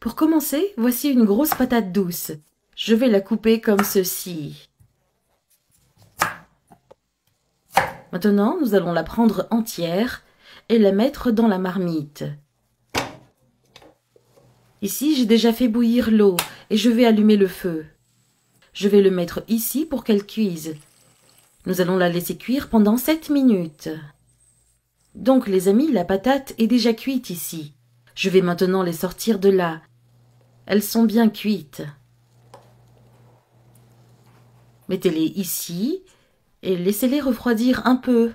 Pour commencer, voici une grosse patate douce. Je vais la couper comme ceci. Maintenant, nous allons la prendre entière et la mettre dans la marmite. Ici, j'ai déjà fait bouillir l'eau et je vais allumer le feu. Je vais le mettre ici pour qu'elle cuise. Nous allons la laisser cuire pendant 7 minutes. Donc, les amis, la patate est déjà cuite ici. Je vais maintenant les sortir de là. Elles sont bien cuites. Mettez-les ici et laissez-les refroidir un peu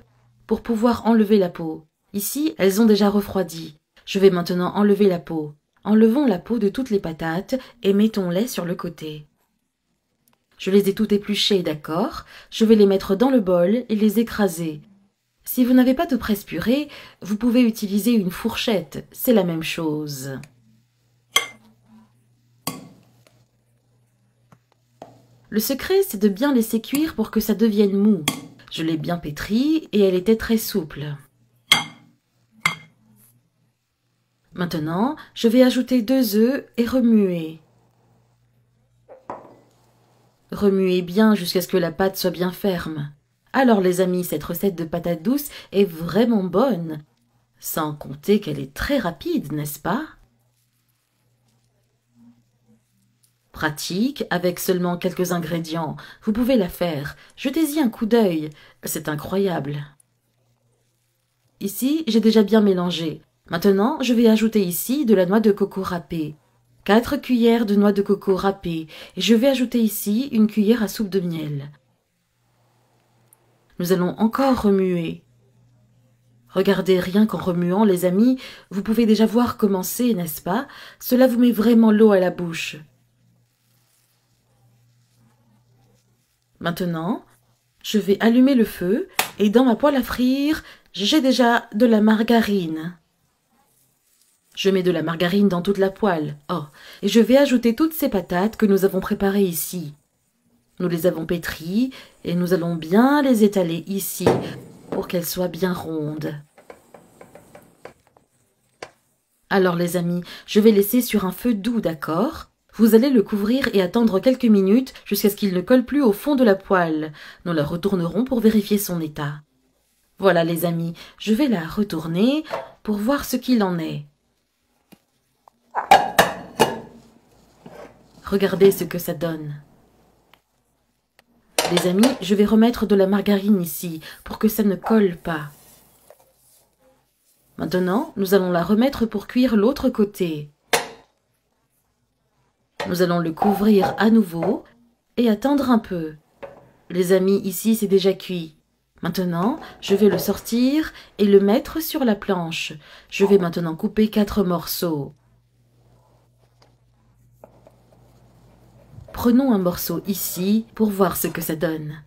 pour pouvoir enlever la peau. Ici, elles ont déjà refroidi. Je vais maintenant enlever la peau. Enlevons la peau de toutes les patates et mettons-les sur le côté. Je les ai toutes épluchées, d'accord? Je vais les mettre dans le bol et les écraser. Si vous n'avez pas de presse-purée, vous pouvez utiliser une fourchette, c'est la même chose. Le secret, c'est de bien laisser cuire pour que ça devienne mou. Je l'ai bien pétrie et elle était très souple. Maintenant, je vais ajouter 2 œufs et remuer. Remuez bien jusqu'à ce que la pâte soit bien ferme. Alors les amis, cette recette de patates douces est vraiment bonne. Sans compter qu'elle est très rapide, n'est-ce pas? Pratique, avec seulement quelques ingrédients. Vous pouvez la faire. Jetez-y un coup d'œil. C'est incroyable. Ici, j'ai déjà bien mélangé. Maintenant, je vais ajouter ici de la noix de coco râpée. 4 cuillères de noix de coco râpée. Et je vais ajouter ici une cuillère à soupe de miel. Nous allons encore remuer. Regardez, rien qu'en remuant, les amis, vous pouvez déjà voir comment c'est, n'est-ce pas? Cela vous met vraiment l'eau à la bouche. Maintenant, je vais allumer le feu et dans ma poêle à frire, j'ai déjà de la margarine. Je mets de la margarine dans toute la poêle. Oh, et je vais ajouter toutes ces patates que nous avons préparées ici. Nous les avons pétries et nous allons bien les étaler ici pour qu'elles soient bien rondes. Alors les amis, je vais laisser sur un feu doux, d'accord? Vous allez le couvrir et attendre quelques minutes jusqu'à ce qu'il ne colle plus au fond de la poêle. Nous la retournerons pour vérifier son état. Voilà les amis, je vais la retourner pour voir ce qu'il en est. Regardez ce que ça donne. Les amis, je vais remettre de la margarine ici pour que ça ne colle pas. Maintenant, nous allons la remettre pour cuire l'autre côté. Nous allons le couvrir à nouveau et attendre un peu. Les amis, ici c'est déjà cuit. Maintenant, je vais le sortir et le mettre sur la planche. Je vais maintenant couper 4 morceaux. Prenons un morceau ici pour voir ce que ça donne.